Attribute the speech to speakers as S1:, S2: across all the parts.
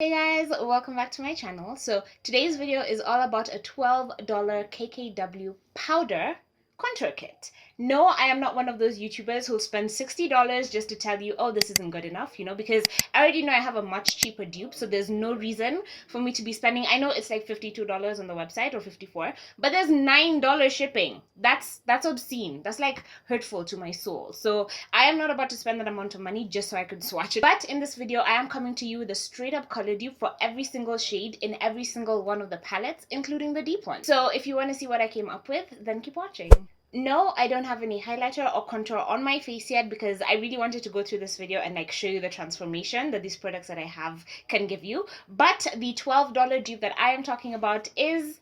S1: Hey guys, welcome back to my channel. So today's video is all about a $12 KKW powder contour kit. No, I am not one of those YouTubers who'll spend $60 just to tell you, oh, this isn't good enough, because I already know I have a much cheaper dupe, so there's no reason for me to be spending. I know it's like $52 on the website or $54, but there's $9 shipping. That's obscene. That's like hurtful to my soul. So I am not about to spend that amount of money just so I could swatch it. But in this video, I am coming to you with a straight up color dupe for every single shade in every single one of the palettes, including the deep one. So if you want to see what I came up with, then keep watching. No, I don't have any highlighter or contour on my face yet because I really wanted to go through this video and like show you the transformation that these products that I have can give you. But the $12 dupe that I am talking about is,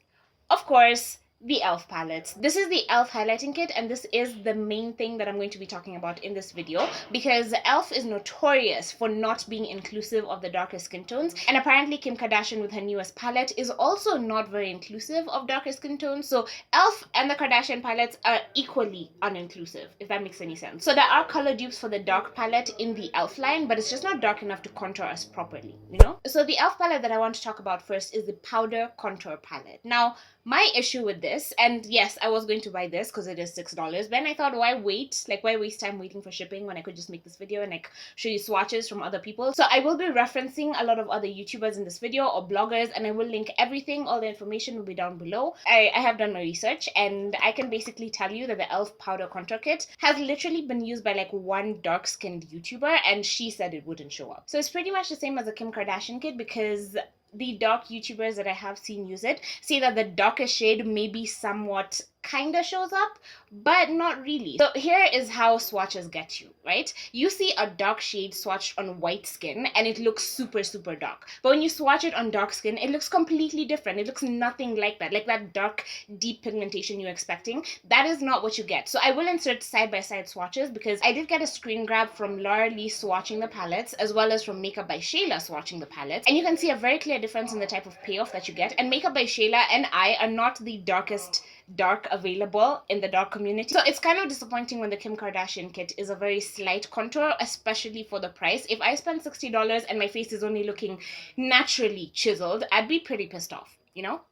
S1: of course, the e.l.f. palettes. This is the e.l.f. highlighting kit, and this is the main thing that I'm going to be talking about in this video because e.l.f. is notorious for not being inclusive of the darker skin tones, and apparently Kim Kardashian with her newest palette is also not very inclusive of darker skin tones. So e.l.f. and the Kardashian palettes are equally uninclusive, if that makes any sense. So there are color dupes for the dark palette in the e.l.f. line, but it's just not dark enough to contour us properly, So the e.l.f. palette that I want to talk about first is the powder contour palette. Now, my issue with this, and yes, I was going to buy this because it is $6, then I thought, why wait? Like, why waste time waiting for shipping when I could just make this video and like show you swatches from other people? So I will be referencing a lot of other YouTubers in this video or bloggers, and I will link everything. All the information will be down below. I have done my research, and I can basically tell you that the e.l.f. powder contour kit has literally been used by like one dark-skinned YouTuber, and she said it wouldn't show up. So it's pretty much the same as a Kim Kardashian kit because the dark YouTubers that I have seen use it say that the darker shade maybe somewhat kinda shows up, but not really. So here is how swatches get you, right? You see a dark shade swatched on white skin and it looks super dark, but when you swatch it on dark skin, it looks completely different. It looks nothing like that dark deep pigmentation you're expecting. That is not what you get. So I will insert side-by-side swatches because I did get a screen grab from Laura Lee swatching the palettes as well as from Makeup by Shayla swatching the palettes, and you can see a very clear difference in the type of payoff that you get. And Makeup by Shayla and I are not the darkest dark available in the dark community, so it's kind of disappointing when the Kim Kardashian kit is a very slight contour, especially for the price. If I spend $60 and my face is only looking naturally chiseled, I'd be pretty pissed off.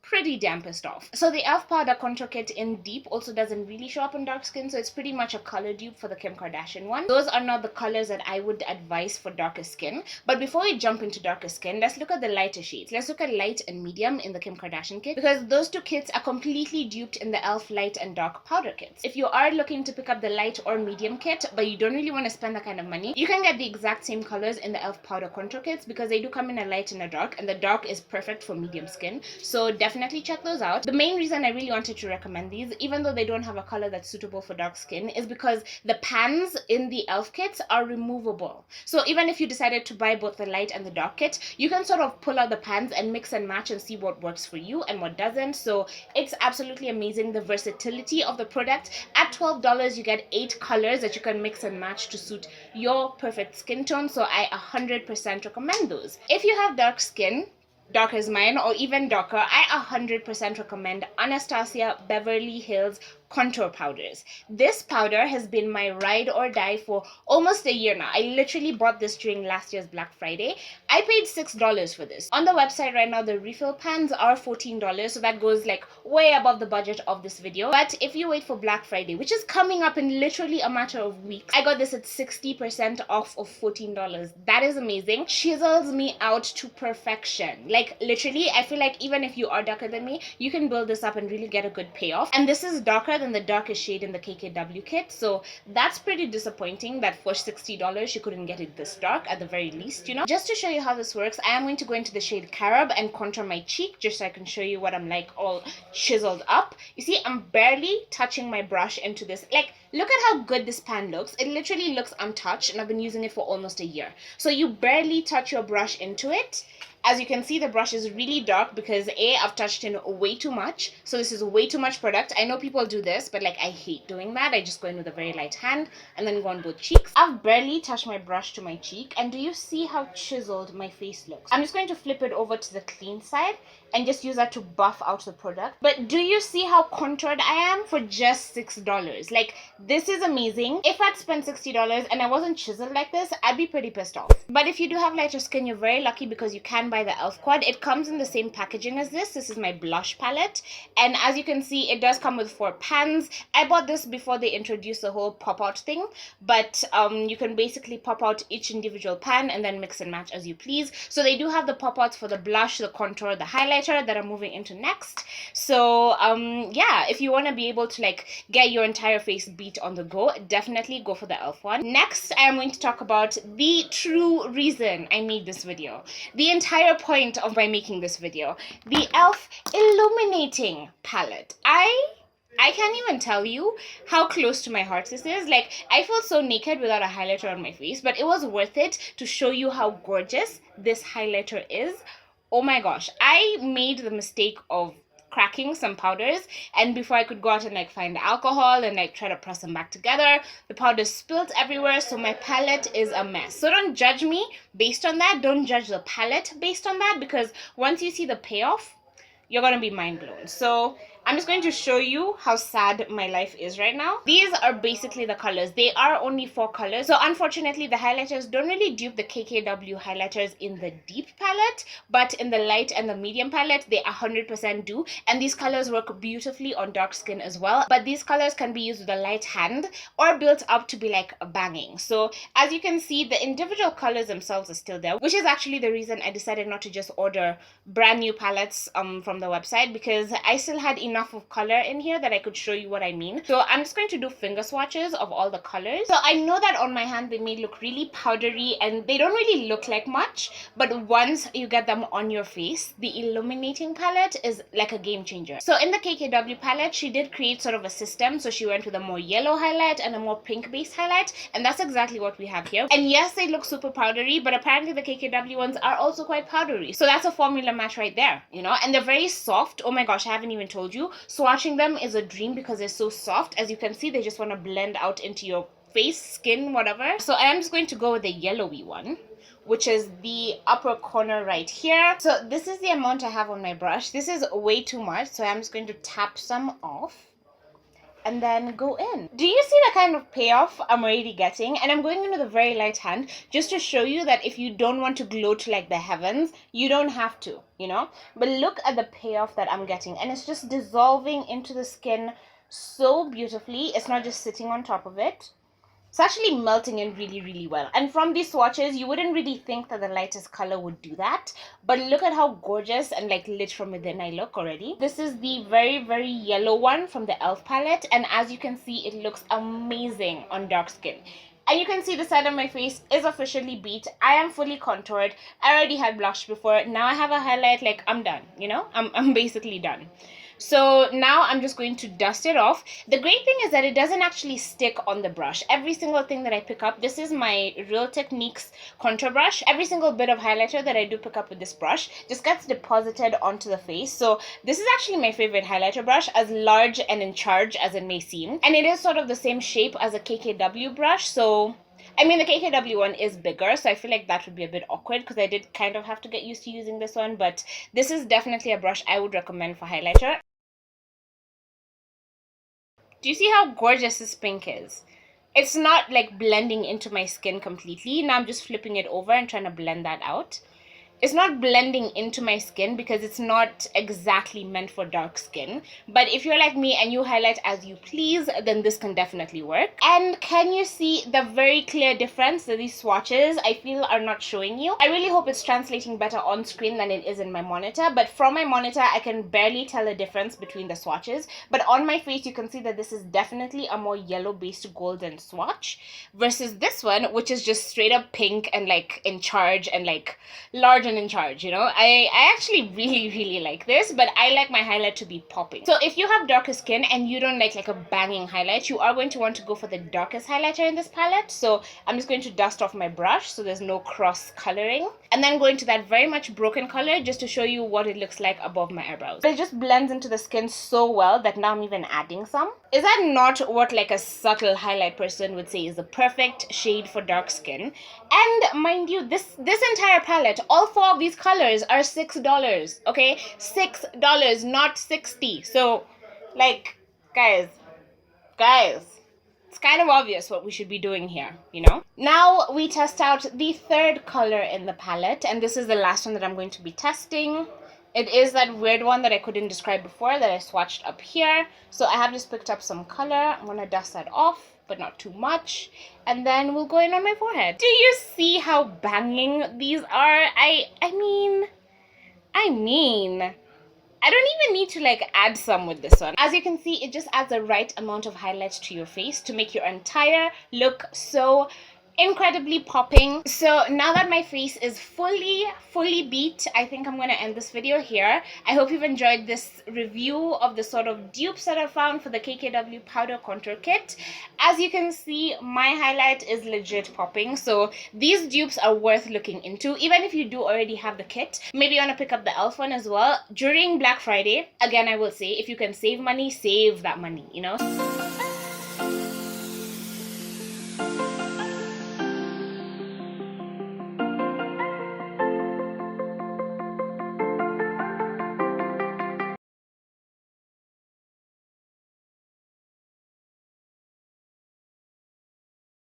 S1: Pretty damn pissed off. So the e.l.f. powder contour kit in deep also doesn't really show up on dark skin, so it's pretty much a color dupe for the Kim Kardashian one. Those are not the colors that I would advise for darker skin. But before we jump into darker skin, let's look at the lighter shades. Let's look at light and medium in the Kim Kardashian kit because those two kits are completely duped in the e.l.f. light and dark powder kits. If you are looking to pick up the light or medium kit, but you don't really want to spend that kind of money, you can get the exact same colors in the e.l.f. powder contour kits because they do come in a light and a dark, and the dark is perfect for medium skin. So definitely check those out. The main reason I really wanted to recommend these, even though they don't have a color that's suitable for dark skin, is because the pans in the e.l.f. kits are removable. So even if you decided to buy both the light and the dark kit, you can sort of pull out the pans and mix and match and see what works for you and what doesn't. So it's absolutely amazing, the versatility of the product. At $12, you get 8 colors that you can mix and match to suit your perfect skin tone. So I 100% recommend those. If you have dark skin, dark as mine, or even darker, I 100% recommend Anastasia Beverly Hills contour powders. This powder has been my ride or die for almost a year now. I literally bought this during last year's Black Friday. I paid $6 for this. On the website right now, the refill pans are $14, so that goes like way above the budget of this video. But if you wait for Black Friday, which is coming up in literally a matter of weeks, I got this at 60% off of $14. That is amazing. Chisels me out to perfection. Like literally, I feel like even if you are darker than me, you can build this up and really get a good payoff. And this is darker than the darkest shade in the KKW kit, so that's pretty disappointing that for $60 you couldn't get it this dark at the very least. Just to show you how this works, I am going to go into the shade Carob and contour my cheek just so I can show you what I'm like all chiseled up. You see, I'm barely touching my brush into this. Like, look at how good this pan looks. It literally looks untouched, and I've been using it for almost a year. So you barely touch your brush into it. As you can see, the brush is really dark because I've touched in way too much. So this is way too much product. I know people do this, but like I hate doing that. I just go in with a very light hand and then go on both cheeks. I've barely touched my brush to my cheek, and do you see how chiseled my face looks? I'm just going to flip it over to the clean side and just use that to buff out the product. But do you see how contoured I am for just $6? Like, this is amazing. If I'd spent $60 and I wasn't chiseled like this, I'd be pretty pissed off. But if you do have lighter skin, you're very lucky because you can buy buy the e.l.f. quad. It comes in the same packaging as this. This is my blush palette, and as you can see, it does come with 4 pans. I bought this before they introduced the whole pop-out thing, but you can basically pop out each individual pan and then mix and match as you please. So they do have the pop-outs for the blush, the contour, the highlighter that I'm moving into next. So yeah, if you want to be able to like get your entire face beat on the go, definitely go for the e.l.f. one. Next, I am going to talk about the true reason I made this video, the entire point of my making this video, the e.l.f. Illuminating palette. I can't even tell you how close to my heart this is. Like, I feel so naked without a highlighter on my face, but it was worth it to show you how gorgeous this highlighter is. Oh my gosh, I made the mistake of cracking some powders, and before I could go out and like find alcohol and like try to press them back together, the powder spilled everywhere, so my palette is a mess. So don't judge me based on that. Don't judge the palette based on that, because once you see the payoff, you're gonna be mind blown. So I'm just going to show you how sad my life is right now. These are basically the colors. They are only 4 colors. So unfortunately, the highlighters don't really dupe the KKW highlighters in the deep palette, but in the light and the medium palette, they 100% do. And these colors work beautifully on dark skin as well. But these colors can be used with a light hand or built up to be like banging. So as you can see, the individual colors themselves are still there, which is actually the reason I decided not to just order brand new palettes from the website, because I still had enough of color in here that I could show you what I mean. So I'm just going to do finger swatches of all the colors. So I know that on my hand they may look really powdery and they don't really look like much, but once you get them on your face, the illuminating palette is like a game changer. So in the KKW palette, she did create sort of a system. So she went with a more yellow highlight and a more pink based highlight, and that's exactly what we have here. And yes, they look super powdery, but apparently the KKW ones are also quite powdery. So that's a formula match right there, you know, and they're very soft. Oh my gosh, I haven't even told you. Swatching them is a dream because they're so soft. As you can see, they just want to blend out into your face, skin, whatever. So I am just going to go with the yellowy one, which is the upper corner right here. So this is the amount I have on my brush. This is way too much, so I'm just going to tap some off and then go in. Do you see the kind of payoff I'm already getting? And I'm going into the very light hand just to show you that if you don't want to glow to like the heavens, you don't have to, you know? But look at the payoff that I'm getting, and it's just dissolving into the skin so beautifully. It's not just sitting on top of it. It's actually melting in really, really well. And from these swatches, you wouldn't really think that the lightest color would do that. But look at how gorgeous and like lit from within I look already. This is the very, very yellow one from the e.l.f. palette. And as you can see, it looks amazing on dark skin. And you can see the side of my face is officially beat. I am fully contoured. I already had blush before. Now I have a highlight. Like, I'm done, you know? I'm basically done. So now I'm just going to dust it off. The great thing is that it doesn't actually stick on the brush. Every single thing that I pick up, this is my Real Techniques contour brush. Every single bit of highlighter that I do pick up with this brush just gets deposited onto the face. So this is actually my favorite highlighter brush, as large and in charge as it may seem. And it is sort of the same shape as a KKW brush. So I mean, the KKW one is bigger, so I feel like that would be a bit awkward because I did kind of have to get used to using this one, but this is definitely a brush I would recommend for highlighter. Do you see how gorgeous this pink is? It's not like blending into my skin completely. Now I'm just flipping it over and trying to blend that out. It's not blending into my skin because it's not exactly meant for dark skin. But if you're like me and you highlight as you please, then this can definitely work. And can you see the very clear difference that these swatches, I feel, are not showing you? I really hope it's translating better on screen than it is in my monitor. But from my monitor, I can barely tell the difference between the swatches. But on my face, you can see that this is definitely a more yellow-based golden swatch versus this one, which is just straight up pink and like in charge and like large and in charge, you know. I actually really like this, but I like my highlight to be popping. So if you have darker skin and you don't like a banging highlight, you are going to want to go for the darkest highlighter in this palette. So I'm just going to dust off my brush so there's no cross coloring, and then go into that very much broken color just to show you what it looks like above my eyebrows. But it just blends into the skin so well that now I'm even adding some. Is that not what like a subtle highlight person would say is the perfect shade for dark skin? And mind you, this entire palette, all 4 of these colors are $6, okay? $6, not 60. So like, guys, It's kind of obvious what we should be doing here, you know? Now we test out the third color in the palette, and this is the last one that I'm going to be testing. It is that weird one that I couldn't describe before that I swatched up here. So I have just picked up some color. I'm going to dust that off, but not too much. And then we'll go in on my forehead. Do you see how banging these are? I mean, I don't even need to like add some with this one. As you can see, it just adds the right amount of highlights to your face to make your entire look so incredibly popping. So now that my face is fully beat, I think I'm going to end this video here. I hope you've enjoyed this review of the sort of dupes that I found for the KKW powder contour kit. As you can see, my highlight is legit popping, so these dupes are worth looking into. Even if you do already have the kit, maybe you want to pick up the e.l.f. one as well during Black Friday. Again, I will say, if you can save money, save that money, you know.